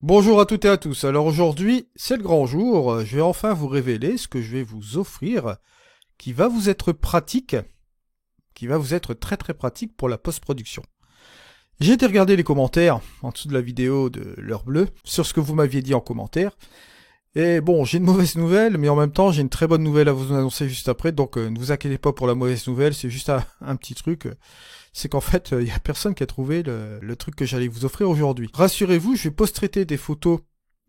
Bonjour à toutes et à tous. Alors aujourd'hui, c'est le grand jour. Je vais enfin vous révéler ce que je vais vous offrir qui va vous être pratique, qui va vous être très très pratique pour la post-production. J'ai été regarder les commentaires en dessous de la vidéo de l'heure bleue sur ce que vous m'aviez dit en commentaire. Et bon, j'ai une mauvaise nouvelle, mais en même temps, j'ai une très bonne nouvelle à vous annoncer juste après. Donc ne vous inquiétez pas pour la mauvaise nouvelle, c'est juste un petit truc. C'est qu'en fait, il y a personne qui a trouvé le truc que j'allais vous offrir aujourd'hui. Rassurez-vous, je vais post-traiter des photos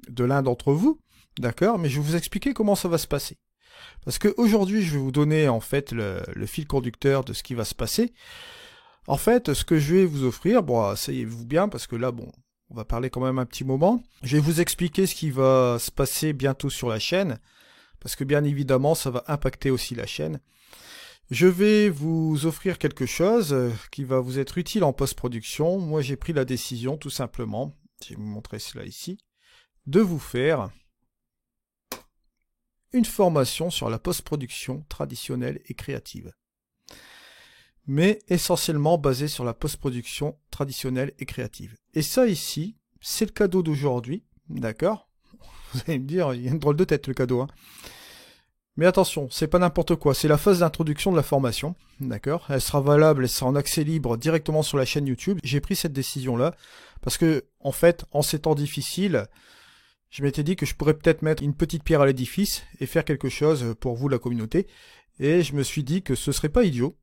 de l'un d'entre vous, d'accord, mais je vais vous expliquer comment ça va se passer. Parce que aujourd'hui, je vais vous donner en fait le fil conducteur de ce qui va se passer. En fait, ce que je vais vous offrir, bon, asseyez-vous bien, parce que là, bon, on va parler quand même un petit moment. Je vais vous expliquer ce qui va se passer bientôt sur la chaîne, parce que bien évidemment, ça va impacter aussi la chaîne. Je vais vous offrir quelque chose qui va vous être utile en post-production. Moi, j'ai pris la décision, tout simplement, je vais vous montrer cela ici, de vous faire une formation sur la post-production traditionnelle et créative. Mais essentiellement basée sur la post-production traditionnelle et créative. Et ça ici, c'est le cadeau d'aujourd'hui, d'accord? Vous allez me dire, il y a une drôle de tête le cadeau, hein. Mais attention, c'est pas n'importe quoi, c'est la phase d'introduction de la formation, d'accord? Elle sera valable, elle sera en accès libre directement sur la chaîne YouTube. J'ai pris cette décision-là parce que, en fait, en ces temps difficiles, je m'étais dit que je pourrais peut-être mettre une petite pierre à l'édifice et faire quelque chose pour vous, la communauté. Et je me suis dit que ce serait pas idiot.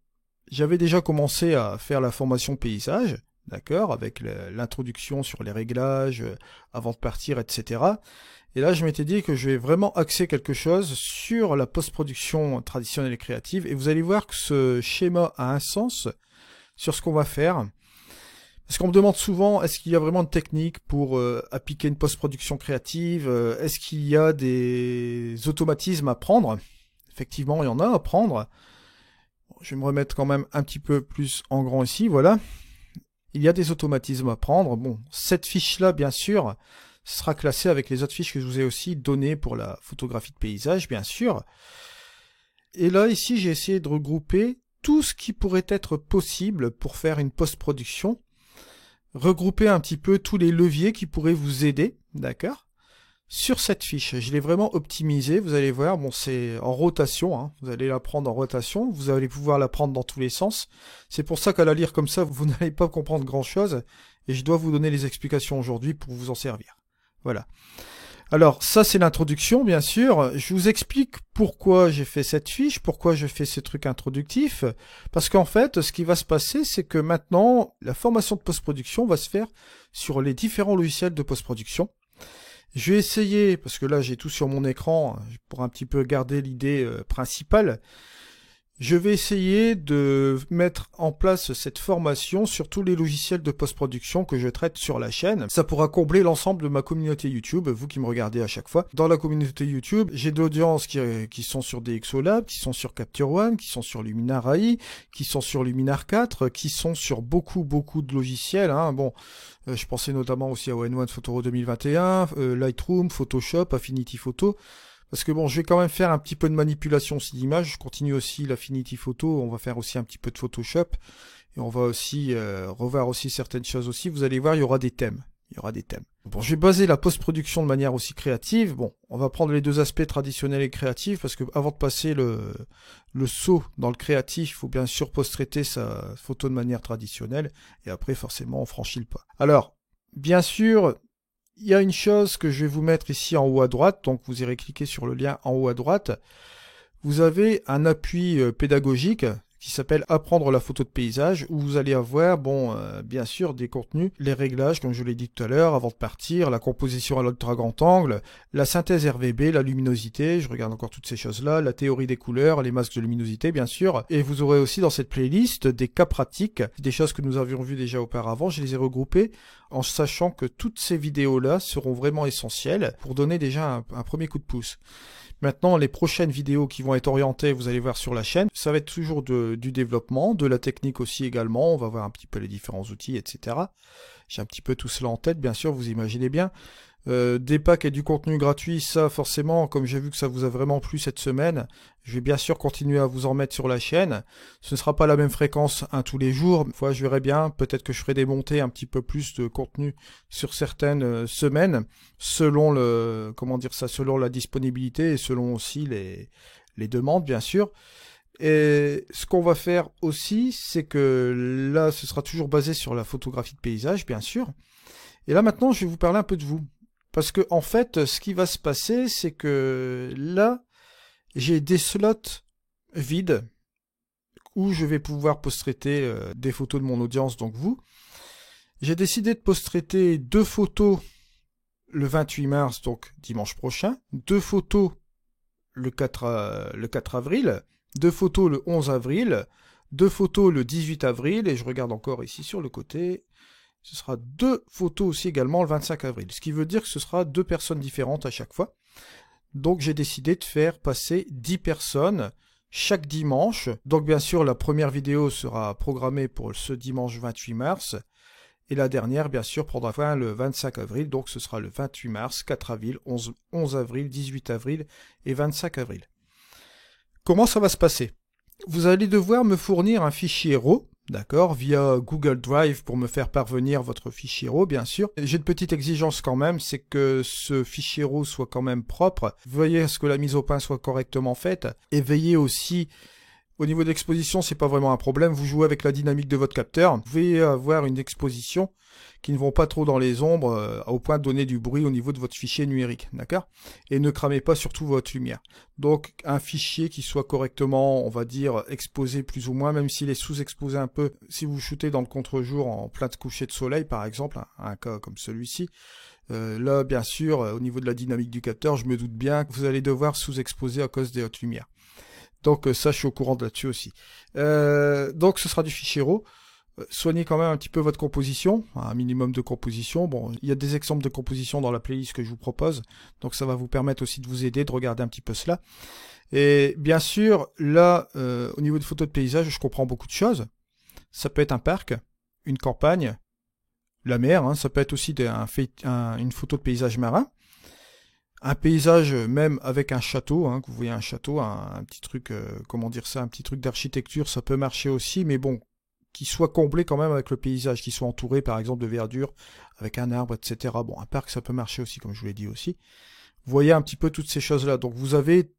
J'avais déjà commencé à faire la formation paysage, d'accord, avec l'introduction sur les réglages, avant de partir, etc. Et là, je m'étais dit que je vais vraiment axer quelque chose sur la post-production traditionnelle et créative. Et vous allez voir que ce schéma a un sens sur ce qu'on va faire. Parce qu'on me demande souvent, est-ce qu'il y a vraiment de techniques pour appliquer une post-production créative? Est-ce qu'il y a des automatismes à prendre? Effectivement, il y en a à prendre. Je vais me remettre quand même un petit peu plus en grand ici, voilà. Il y a des automatismes à prendre. Bon, cette fiche-là, bien sûr, sera classée avec les autres fiches que je vous ai aussi données pour la photographie de paysage, bien sûr. Et là, ici, j'ai essayé de regrouper tout ce qui pourrait être possible pour faire une post-production. Regrouper un petit peu tous les leviers qui pourraient vous aider, d'accord? Sur cette fiche, je l'ai vraiment optimisée, vous allez voir, bon c'est en rotation, hein. Vous allez la prendre en rotation, vous allez pouvoir la prendre dans tous les sens. C'est pour ça qu'à la lire comme ça, vous n'allez pas comprendre grand chose, et je dois vous donner les explications aujourd'hui pour vous en servir. Voilà. Alors ça c'est l'introduction bien sûr, je vous explique pourquoi j'ai fait cette fiche, pourquoi je fais ce truc introductif, parce qu'en fait ce qui va se passer c'est que maintenant la formation de post-production va se faire sur les différents logiciels de post-production. Je vais essayer, parce que là j'ai tout sur mon écran, pour un petit peu garder l'idée principale, je vais essayer de mettre en place cette formation sur tous les logiciels de post-production que je traite sur la chaîne. Ça pourra combler l'ensemble de ma communauté YouTube, vous qui me regardez à chaque fois. Dans la communauté YouTube, j'ai de l'audience qui sont sur DxO Lab, qui sont sur Capture One, qui sont sur Luminar AI, qui sont sur Luminar 4, qui sont sur beaucoup de logiciels, hein. Bon, je pensais notamment aussi à One Photoro 2021, Lightroom, Photoshop, Affinity Photo. Parce que bon, je vais quand même faire un petit peu de manipulation aussi d'image. Je continue aussi l'Affinity Photo. On va faire aussi un petit peu de Photoshop. Et on va aussi revoir aussi certaines choses aussi. Vous allez voir, il y aura des thèmes. Il y aura des thèmes. Bon, je vais baser la post-production de manière aussi créative. Bon, on va prendre les deux aspects traditionnels et créatifs. Parce que avant de passer le saut dans le créatif, il faut bien sûr post-traiter sa photo de manière traditionnelle. Et après, forcément, on franchit le pas. Alors, bien sûr, il y a une chose que je vais vous mettre ici en haut à droite, donc vous irez cliquer sur le lien en haut à droite. Vous avez un appui pédagogique qui s'appelle Apprendre la photo de paysage, où vous allez avoir, bon, bien sûr, des contenus, les réglages, comme je l'ai dit tout à l'heure, avant de partir, la composition à l'ultra grand angle, la synthèse RVB, la luminosité, je regarde encore toutes ces choses-là, la théorie des couleurs, les masques de luminosité, bien sûr, et vous aurez aussi dans cette playlist des cas pratiques, des choses que nous avions vues déjà auparavant, je les ai regroupées, en sachant que toutes ces vidéos-là seront vraiment essentielles pour donner déjà un premier coup de pouce. Maintenant, les prochaines vidéos qui vont être orientées, vous allez voir sur la chaîne, ça va être toujours du développement, de la technique aussi également, on va voir un petit peu les différents outils, etc. J'ai un petit peu tout cela en tête, bien sûr, vous imaginez bien. des packs et du contenu gratuit, ça forcément, comme j'ai vu que ça vous a vraiment plu cette semaine, je vais bien sûr continuer à vous en mettre sur la chaîne. Ce ne sera pas la même fréquence tous les jours. Une fois, je verrai bien, peut-être que je ferai des montées un petit peu plus de contenu sur certaines semaines, selon le, comment dire ça, selon la disponibilité et selon aussi les demandes, bien sûr. Et ce qu'on va faire aussi, c'est que là, ce sera toujours basé sur la photographie de paysage, bien sûr. Et là, maintenant, je vais vous parler un peu de vous. Parce que, en fait, ce qui va se passer, c'est que là, j'ai des slots vides où je vais pouvoir post-traiter des photos de mon audience, donc vous. J'ai décidé de post-traiter 2 photos le 28 mars, donc dimanche prochain, 2 photos le 4 avril, 2 photos le 11 avril, 2 photos le 18 avril, et je regarde encore ici sur le côté, ce sera 2 photos aussi également le 25 avril, ce qui veut dire que ce sera 2 personnes différentes à chaque fois. Donc j'ai décidé de faire passer 10 personnes chaque dimanche. Donc bien sûr la première vidéo sera programmée pour ce dimanche 28 mars, et la dernière bien sûr prendra fin le 25 avril, donc ce sera le 28 mars, 4 avril, 11 avril, 18 avril et 25 avril. Comment ça va se passer? Vous allez devoir me fournir un fichier RAW, d'accord, via Google Drive pour me faire parvenir votre fichier RAW, bien sûr. J'ai une petite exigence quand même, c'est que ce fichier RAW soit quand même propre. Veillez à ce que la mise au point soit correctement faite, et veillez aussi, au niveau de l'exposition, c'est pas vraiment un problème, vous jouez avec la dynamique de votre capteur. Vous pouvez avoir une exposition qui ne vont pas trop dans les ombres, au point de donner du bruit au niveau de votre fichier numérique, d'accord? Et ne cramez pas surtout votre lumière. Donc un fichier qui soit correctement, on va dire, exposé plus ou moins, même s'il est sous-exposé un peu, si vous shootez dans le contre-jour en plein coucher de soleil par exemple, un cas comme celui-ci, là bien sûr, au niveau de la dynamique du capteur, je me doute bien que vous allez devoir sous-exposer à cause des hautes lumières. Donc ça, je suis au courant de là-dessus aussi. Donc ce sera du fichier RAW. Soignez quand même un petit peu votre composition, un minimum de composition. Bon, il y a des exemples de composition dans la playlist que je vous propose, donc ça va vous permettre aussi de vous aider, de regarder un petit peu cela. Et bien sûr, là, au niveau de photos de paysage, je comprends beaucoup de choses. Ça peut être un parc, une campagne, la mer, hein, ça peut être aussi une photo de paysage marin. Un paysage même avec un château, hein, que vous voyez un château, un petit truc, comment dire ça, un petit truc d'architecture, ça peut marcher aussi, mais bon, qui soit comblé quand même avec le paysage, qui soit entouré par exemple de verdure, avec un arbre, etc. Bon, un parc ça peut marcher aussi, comme je vous l'ai dit aussi. Vous voyez un petit peu toutes ces choses-là, donc vous avez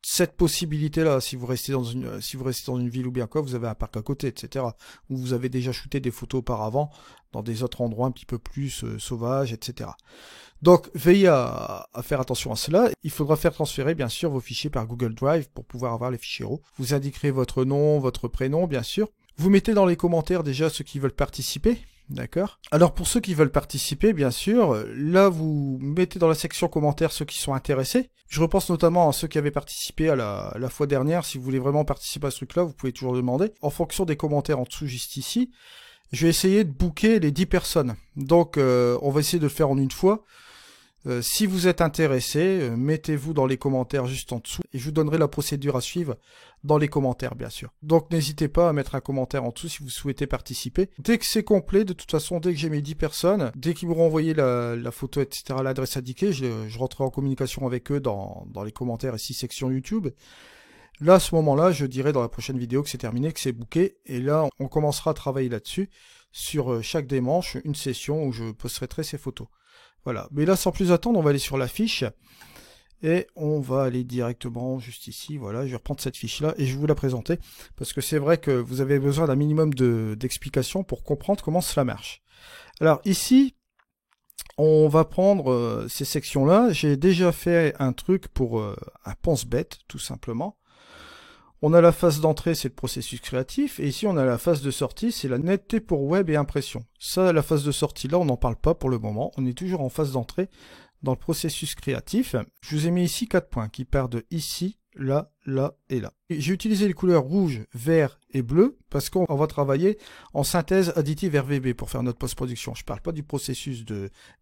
cette possibilité-là, si vous restez dans une ville ou bien quoi, vous avez un parc à côté, etc. Où vous avez déjà shooté des photos auparavant, dans des autres endroits un petit peu plus sauvages, etc. Donc, veillez à faire attention à cela. Il faudra faire transférer, bien sûr, vos fichiers par Google Drive pour pouvoir avoir les fichiers RAW. Vous indiquerez votre nom, votre prénom, bien sûr. Vous mettez dans les commentaires déjà ceux qui veulent participer. D'accord. Alors pour ceux qui veulent participer, bien sûr, là vous mettez dans la section commentaires ceux qui sont intéressés. Je repense notamment à ceux qui avaient participé à la fois dernière. Si vous voulez vraiment participer à ce truc-là, vous pouvez toujours demander. En fonction des commentaires en dessous, juste ici, je vais essayer de booker les 10 personnes. Donc on va essayer de le faire en une fois. Si vous êtes intéressé, mettez-vous dans les commentaires juste en dessous et je vous donnerai la procédure à suivre dans les commentaires bien sûr. Donc n'hésitez pas à mettre un commentaire en dessous si vous souhaitez participer. Dès que c'est complet, de toute façon, dès que j'ai mes 10 personnes, dès qu'ils m'auront envoyé la photo, etc., l'adresse indiquée, je rentrerai en communication avec eux dans les commentaires ici, section YouTube. Là, à ce moment-là, je dirai dans la prochaine vidéo que c'est terminé, que c'est booké, et là, on commencera à travailler là-dessus, sur chaque dimanche, une session où je posterai ces photos. Voilà, mais là sans plus attendre, on va aller sur la fiche et on va aller directement juste ici, voilà, je vais reprendre cette fiche là et je vais vous la présenter parce que c'est vrai que vous avez besoin d'un minimum d'explications pour comprendre comment cela marche. Alors ici, on va prendre ces sections là, j'ai déjà fait un truc pour un pense-bête tout simplement. On a la phase d'entrée, c'est le processus créatif, et ici on a la phase de sortie, c'est la netteté pour web et impression. Ça, la phase de sortie, là, on n'en parle pas pour le moment, on est toujours en phase d'entrée dans le processus créatif. Je vous ai mis ici 4 points qui partent de ici, là, là et là. J'ai utilisé les couleurs rouge, vert et bleu parce qu'on va travailler en synthèse additive RVB pour faire notre post-production. Je ne parle pas du processus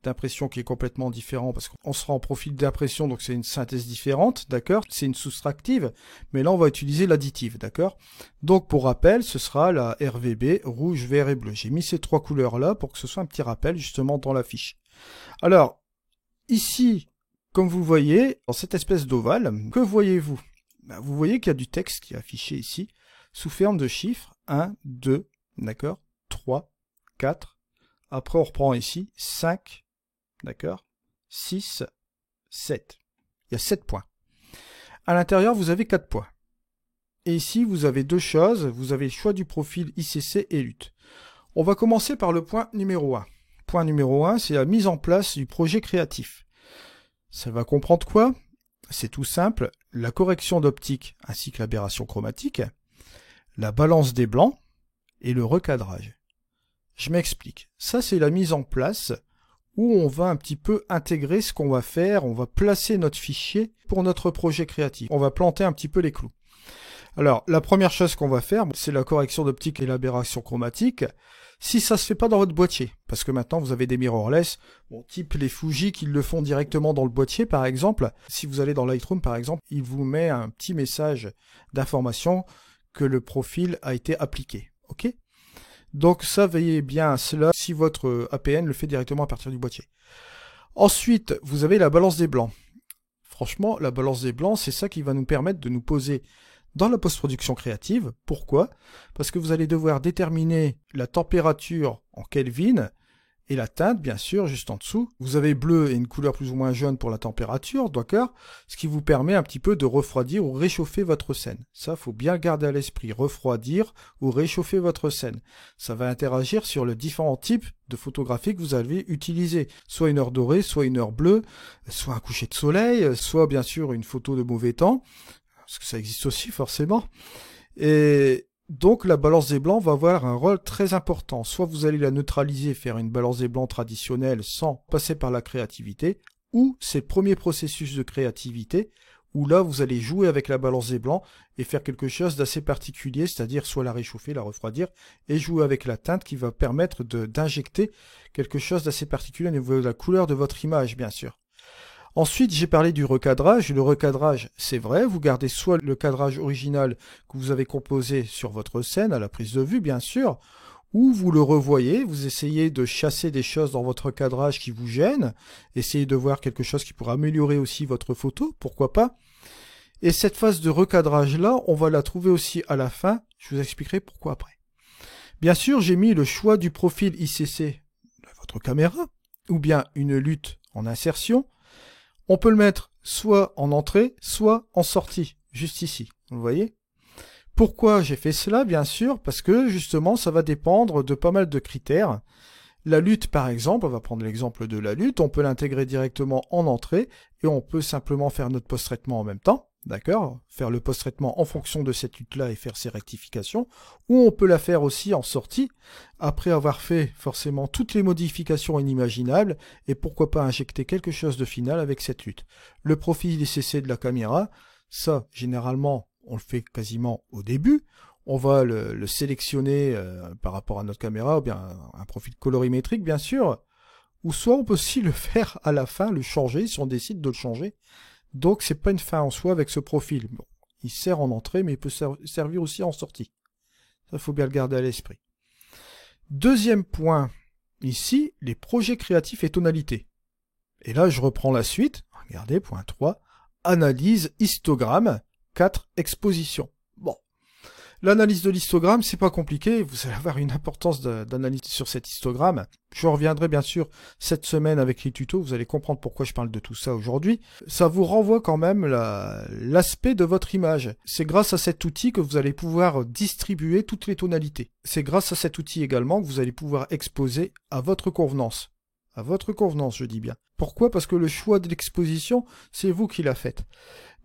d'impression qui est complètement différent parce qu'on sera en profil d'impression, donc c'est une synthèse différente, d'accord? C'est une soustractive, mais là on va utiliser l'additive, d'accord? Donc pour rappel, ce sera la RVB rouge, vert et bleu. J'ai mis ces 3 couleurs là pour que ce soit un petit rappel justement dans la fiche. Alors, Ici, comme vous voyez, dans cette espèce d'ovale, que voyez-vous? Vous voyez qu'il y a du texte qui est affiché ici, sous forme de chiffres, 1, 2, d'accord, 3, 4, après on reprend ici, 5, d'accord, 6, 7. Il y a 7 points. À l'intérieur, vous avez 4 points. Et ici, vous avez deux choses, vous avez le choix du profil ICC et LUT. On va commencer par le point numéro 1. Point numéro 1, c'est la mise en place du projet créatif. Ça va comprendre quoi? C'est tout simple, la correction d'optique ainsi que l'aberration chromatique, la balance des blancs et le recadrage. Je m'explique. Ça, c'est la mise en place où on va un petit peu intégrer ce qu'on va faire, on va placer notre fichier pour notre projet créatif. On va planter un petit peu les clous. Alors, la première chose qu'on va faire, c'est la correction d'optique et l'aberration chromatique. Si ça se fait pas dans votre boîtier, parce que maintenant vous avez des mirrorless, type les Fuji qui le font directement dans le boîtier par exemple, si vous allez dans Lightroom par exemple, il vous met un petit message d'information que le profil a été appliqué. Ok? Donc ça, veillez bien à cela si votre APN le fait directement à partir du boîtier. Ensuite, vous avez la balance des blancs. Franchement, la balance des blancs, c'est ça qui va nous permettre de nous poser dans la post-production créative. Pourquoi? Parce que vous allez devoir déterminer la température en Kelvin et la teinte, bien sûr, juste en dessous. Vous avez bleu et une couleur plus ou moins jaune pour la température, d'accord? Ce qui vous permet un petit peu de refroidir ou réchauffer votre scène. Ça, faut bien le garder à l'esprit. Refroidir ou réchauffer votre scène. Ça va interagir sur les différents types de photographie que vous allez utiliser. Soit une heure dorée, soit une heure bleue, soit un coucher de soleil, soit bien sûr une photo de mauvais temps. Parce que ça existe aussi forcément. Et donc la balance des blancs va avoir un rôle très important. Soit vous allez la neutraliser, faire une balance des blancs traditionnelle sans passer par la créativité, ou c'est le premier processus de créativité, où là vous allez jouer avec la balance des blancs et faire quelque chose d'assez particulier, c'est-à-dire soit la réchauffer, la refroidir, et jouer avec la teinte qui va permettre d'injecter quelque chose d'assez particulier au niveau de la couleur de votre image, bien sûr. Ensuite, j'ai parlé du recadrage. Le recadrage, c'est vrai, vous gardez soit le cadrage original que vous avez composé sur votre scène, à la prise de vue, bien sûr, ou vous le revoyez, vous essayez de chasser des choses dans votre cadrage qui vous gênent, essayez de voir quelque chose qui pourra améliorer aussi votre photo, pourquoi pas. Et cette phase de recadrage-là, on va la trouver aussi à la fin, je vous expliquerai pourquoi après. Bien sûr, j'ai mis le choix du profil ICC de votre caméra, ou bien une LUT en insertion. On peut le mettre soit en entrée, soit en sortie, juste ici, vous voyez. Pourquoi j'ai fait cela? Bien sûr, parce que justement, ça va dépendre de pas mal de critères. La LUT, par exemple, on va prendre l'exemple de la LUT, on peut l'intégrer directement en entrée, et on peut simplement faire notre post-traitement en même temps, d'accord? Faire le post-traitement en fonction de cette LUT-là et faire ses rectifications, ou on peut la faire aussi en sortie, après avoir fait forcément toutes les modifications inimaginables, et pourquoi pas injecter quelque chose de final avec cette LUT. Le profil ICC de la caméra, ça, généralement, on le fait quasiment au début. On va le sélectionner par rapport à notre caméra, ou bien un profil colorimétrique, bien sûr. Ou soit on peut aussi le faire à la fin, le changer, si on décide de le changer. Donc, c'est pas une fin en soi avec ce profil. Bon, il sert en entrée, mais il peut servir aussi en sortie. Ça, il faut bien le garder à l'esprit. Deuxième point, ici, les projets créatifs et tonalités. Et là, je reprends la suite. Regardez, point 3. Analyse, histogramme, 4, exposition. Bon. L'analyse de l'histogramme, c'est pas compliqué, vous allez avoir une importance d'analyse sur cet histogramme. Je reviendrai bien sûr cette semaine avec les tutos, vous allez comprendre pourquoi je parle de tout ça aujourd'hui. Ça vous renvoie quand même l'aspect de votre image. C'est grâce à cet outil que vous allez pouvoir distribuer toutes les tonalités. C'est grâce à cet outil également que vous allez pouvoir exposer à votre convenance. À votre convenance, je dis bien. Pourquoi? Parce que le choix de l'exposition, c'est vous qui l'a fait.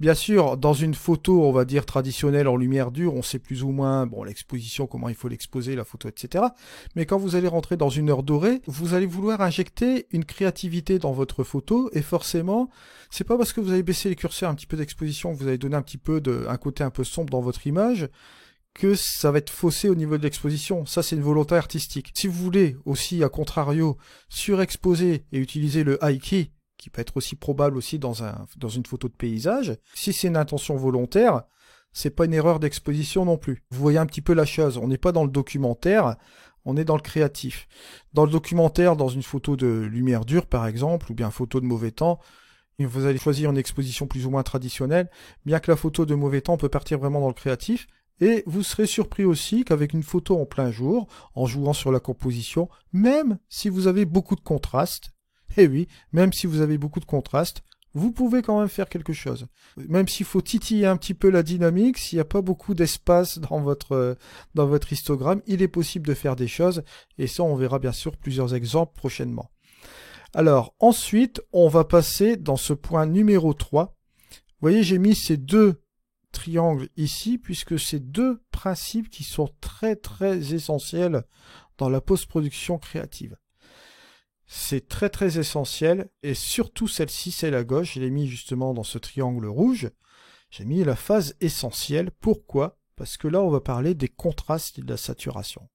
Bien sûr, dans une photo, on va dire traditionnelle en lumière dure, on sait plus ou moins, bon, l'exposition, comment il faut l'exposer, la photo, etc. Mais quand vous allez rentrer dans une heure dorée, vous allez vouloir injecter une créativité dans votre photo, et forcément, c'est pas parce que vous avez baissé les curseurs un petit peu d'exposition, que vous avez donné un petit peu un côté un peu sombre dans votre image, que ça va être faussé au niveau de l'exposition. Ça, c'est une volonté artistique. Si vous voulez aussi, à contrario, surexposer et utiliser le high key, qui peut être aussi probable aussi dans une photo de paysage, si c'est une intention volontaire, c'est pas une erreur d'exposition non plus. Vous voyez un petit peu la chose, on n'est pas dans le documentaire, On est dans le créatif. Dans le documentaire, dans une photo de lumière dure par exemple, ou bien photo de mauvais temps, vous allez choisir une exposition plus ou moins traditionnelle, bien que la photo de mauvais temps peut partir vraiment dans le créatif, et vous serez surpris aussi qu'avec une photo en plein jour, en jouant sur la composition, même si vous avez beaucoup de contraste, eh oui, même si vous avez beaucoup de contraste, vous pouvez quand même faire quelque chose. Même s'il faut titiller un petit peu la dynamique, s'il n'y a pas beaucoup d'espace dans votre histogramme, il est possible de faire des choses, et ça on verra bien sûr plusieurs exemples prochainement. Alors ensuite, on va passer dans ce point numéro 3. Vous voyez, j'ai mis ces deux triangles ici, puisque c'est deux principes qui sont très très essentiels dans la post-production créative. C'est très très essentiel, et surtout celle-ci, celle à gauche, je l'ai mis justement dans ce triangle rouge. J'ai mis la phase essentielle. Pourquoi? Parce que là, on va parler des contrastes et de la saturation.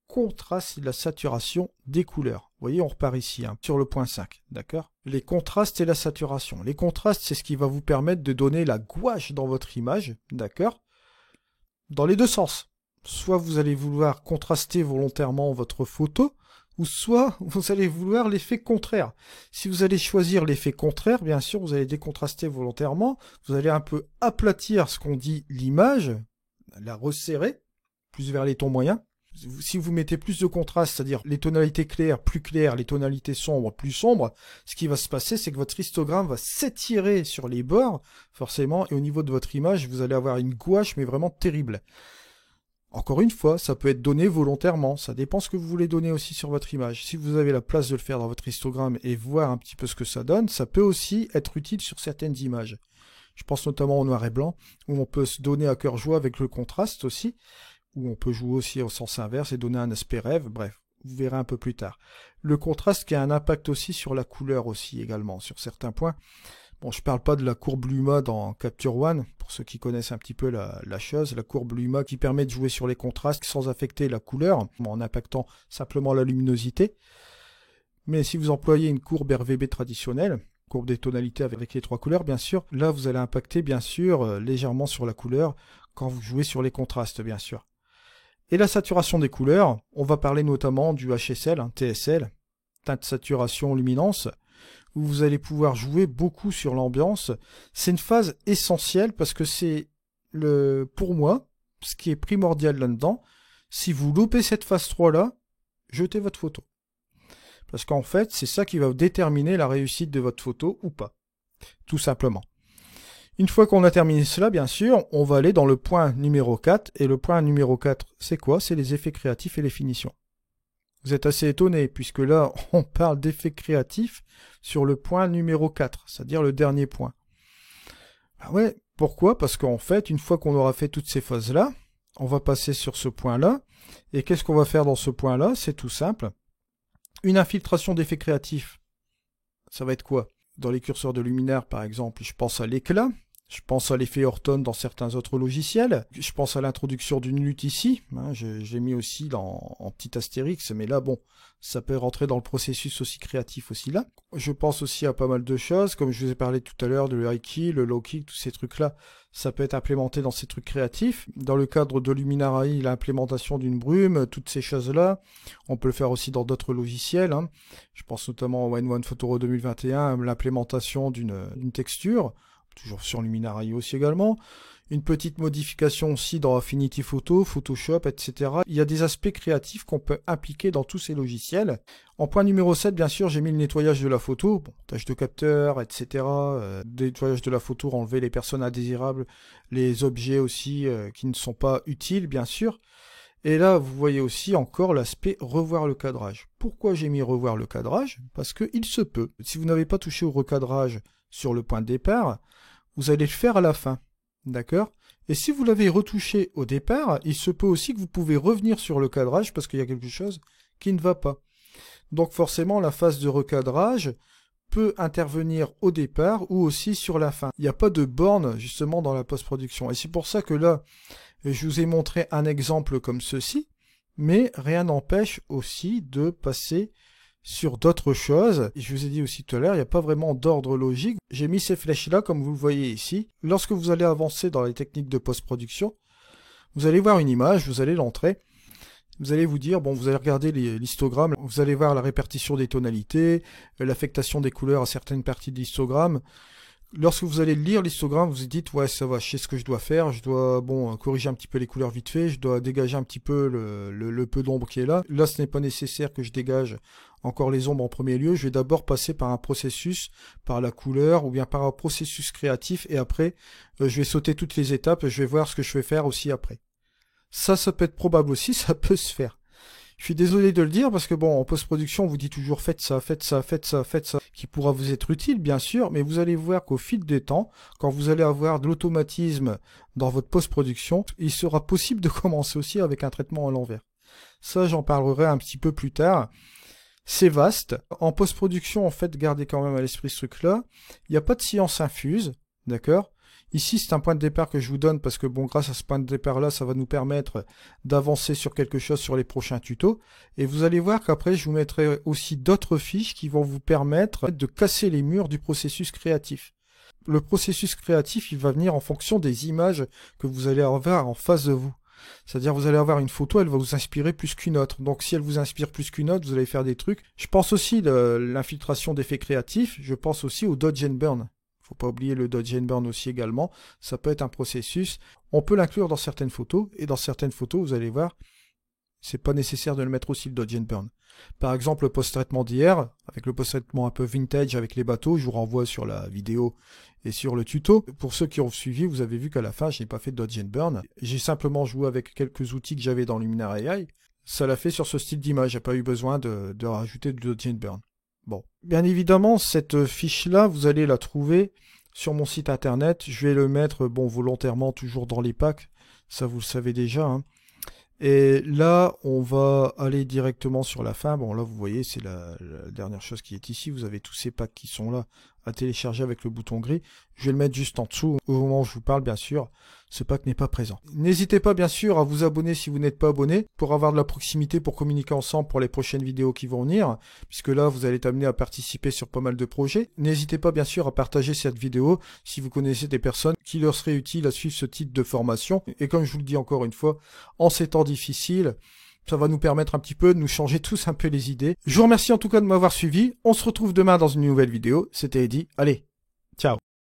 Contraste et de la saturation des couleurs. Vous voyez, on repart ici, sur le point 5, d'accord? Les contrastes et la saturation. Les contrastes, c'est ce qui va vous permettre de donner la gouache dans votre image, d'accord? Dans les deux sens. Soit vous allez vouloir contraster volontairement votre photo, ou soit vous allez vouloir l'effet contraire. Si vous allez choisir l'effet contraire, bien sûr, vous allez décontraster volontairement, vous allez un peu aplatir ce qu'on dit l'image, la resserrer, plus vers les tons moyens. Si vous mettez plus de contraste, c'est-à-dire les tonalités claires, les tonalités sombres, plus sombres, ce qui va se passer, c'est que votre histogramme va s'étirer sur les bords, forcément, et au niveau de votre image, vous allez avoir une gouache, mais vraiment terrible. Encore une fois, ça peut être donné volontairement, ça dépend ce que vous voulez donner aussi sur votre image. Si vous avez la place de le faire dans votre histogramme et voir un petit peu ce que ça donne, ça peut aussi être utile sur certaines images. Je pense notamment au noir et blanc, où on peut se donner à cœur joie avec le contraste aussi, où on peut jouer aussi au sens inverse et donner un aspect rêve, bref, vous verrez un peu plus tard. Le contraste qui a un impact aussi sur la couleur aussi également, sur certains points. Bon, je parle pas de la courbe Luma dans Capture One, pour ceux qui connaissent un petit peu la chose, la courbe Luma qui permet de jouer sur les contrastes sans affecter la couleur, en impactant simplement la luminosité. Mais si vous employez une courbe RVB traditionnelle, courbe des tonalités avec les trois couleurs bien sûr, là vous allez impacter bien sûr légèrement sur la couleur quand vous jouez sur les contrastes bien sûr. Et la saturation des couleurs, on va parler notamment du HSL, TSL, teinte saturation luminance, où vous allez pouvoir jouer beaucoup sur l'ambiance. C'est une phase essentielle parce que c'est pour moi, ce qui est primordial là-dedans. Si vous loupez cette phase 3 là, jetez votre photo. Parce qu'en fait, c'est ça qui va déterminer la réussite de votre photo ou pas. Tout simplement. Une fois qu'on a terminé cela, bien sûr, on va aller dans le point numéro 4. Et le point numéro 4, c'est quoi? C'est les effets créatifs et les finitions. Vous êtes assez étonné, puisque là, on parle d'effets créatifs sur le point numéro 4, c'est-à-dire le dernier point. Ah ouais, pourquoi? Parce qu'en fait, une fois qu'on aura fait toutes ces phases-là, on va passer sur ce point-là. Et qu'est-ce qu'on va faire dans ce point-là? C'est tout simple. Une infiltration d'effets créatifs, ça va être quoi? Dans les curseurs de luminaire, par exemple, je pense à l'éclat. Je pense à l'effet Orton dans certains autres logiciels. Je pense à l'introduction d'une lutte ici. J'ai mis aussi en petit astérix, mais là, bon, ça peut rentrer dans le processus aussi créatif aussi là. Je pense aussi à pas mal de choses, comme je vous ai parlé tout à l'heure de le high key, le low key, tous ces trucs-là. Ça peut être implémenté dans ces trucs créatifs. Dans le cadre de Luminary, l'implémentation d'une brume, toutes ces choses-là. On peut le faire aussi dans d'autres logiciels. Je pense notamment au N1 Photoro 2021, l'implémentation d'une texture. Toujours sur Luminary aussi également. Une petite modification aussi dans Affinity Photo, Photoshop, etc. Il y a des aspects créatifs qu'on peut appliquer dans tous ces logiciels. En point numéro 7, bien sûr, j'ai mis le nettoyage de la photo, tâche de capteur, etc. Nettoyage de la photo, enlever les personnes indésirables, les objets aussi qui ne sont pas utiles, bien sûr. Et là, vous voyez aussi encore l'aspect revoir le cadrage. Pourquoi j'ai mis revoir le cadrage? Parce qu'il se peut. Si vous n'avez pas touché au recadrage sur le point de départ, vous allez le faire à la fin, d'accord? Et si vous l'avez retouché au départ, il se peut aussi que vous pouvez revenir sur le cadrage parce qu'il y a quelque chose qui ne va pas. Donc forcément, la phase de recadrage peut intervenir au départ ou aussi sur la fin. Il n'y a pas de borne justement dans la post-production. Et c'est pour ça que là, je vous ai montré un exemple comme ceci, mais rien n'empêche aussi de passer sur d'autres choses. Et je vous ai dit aussi tout à l'heure, il n'y a pas vraiment d'ordre logique. J'ai mis ces flèches-là, comme vous le voyez ici. Lorsque vous allez avancer dans les techniques de post-production, vous allez voir une image, vous allez l'entrer. Vous allez vous dire, bon, vous allez regarder l'histogramme, vous allez voir la répartition des tonalités, l'affectation des couleurs à certaines parties de l'histogramme. Lorsque vous allez lire l'histogramme, vous vous dites, ouais, ça va, je sais ce que je dois faire, je dois, bon, corriger un petit peu les couleurs vite fait, je dois dégager un petit peu le peu d'ombre qui est là. Là, ce n'est pas nécessaire que je dégage encore les ombres en premier lieu, je vais d'abord passer par un processus, par la couleur, ou bien par un processus créatif, et après, je vais sauter toutes les étapes, et je vais voir ce que je vais faire aussi après. Ça peut être probable aussi, ça peut se faire. Je suis désolé de le dire parce que bon, en post-production, on vous dit toujours faites ça, faites ça, faites ça, faites ça, qui pourra vous être utile, bien sûr, mais vous allez voir qu'au fil des temps, quand vous allez avoir de l'automatisme dans votre post-production, il sera possible de commencer aussi avec un traitement à l'envers. Ça, j'en parlerai un petit peu plus tard. C'est vaste. En post-production, en fait, gardez quand même à l'esprit ce truc-là. Il n'y a pas de science infuse, d'accord ? Ici, c'est un point de départ que je vous donne parce que, bon, grâce à ce point de départ-là, ça va nous permettre d'avancer sur quelque chose sur les prochains tutos. Et vous allez voir qu'après, je vous mettrai aussi d'autres fiches qui vont vous permettre de casser les murs du processus créatif. Le processus créatif, il va venir en fonction des images que vous allez avoir en face de vous. C'est-à-dire, vous allez avoir une photo, elle va vous inspirer plus qu'une autre. Donc, si elle vous inspire plus qu'une autre, vous allez faire des trucs. Je pense aussi à l'infiltration d'effets créatifs. Je pense aussi au dodge and burn. Faut pas oublier le dodge and burn aussi également. Ça peut être un processus. On peut l'inclure dans certaines photos. Et dans certaines photos, vous allez voir, c'est pas nécessaire de le mettre aussi le dodge and burn. Par exemple, le post-traitement d'hier, avec le post-traitement un peu vintage avec les bateaux, je vous renvoie sur la vidéo et sur le tuto. Pour ceux qui ont suivi, vous avez vu qu'à la fin, je n'ai pas fait de dodge and burn. J'ai simplement joué avec quelques outils que j'avais dans Luminar AI. Ça l'a fait sur ce style d'image. J'ai pas eu besoin de rajouter du dodge and burn. Bon, bien évidemment, cette fiche-là, vous allez la trouver sur mon site internet. Je vais le mettre, bon, volontairement, toujours dans les packs. Ça, vous le savez déjà, hein. Et là, on va aller directement sur la fin. Bon, là, vous voyez, c'est la dernière chose qui est ici. Vous avez tous ces packs qui sont là à télécharger avec le bouton gris. Je vais le mettre juste en dessous. Au moment où je vous parle, bien sûr, ce pack n'est pas présent. N'hésitez pas, bien sûr, à vous abonner si vous n'êtes pas abonné pour avoir de la proximité, pour communiquer ensemble pour les prochaines vidéos qui vont venir, puisque là, vous allez être amené à participer sur pas mal de projets. N'hésitez pas, bien sûr, à partager cette vidéo si vous connaissez des personnes qui leur seraient utiles à suivre ce type de formation. Et comme je vous le dis encore une fois, en ces temps difficiles, ça va nous permettre un petit peu de nous changer tous un peu les idées. Je vous remercie en tout cas de m'avoir suivi. On se retrouve demain dans une nouvelle vidéo. C'était Eddy. Allez, ciao.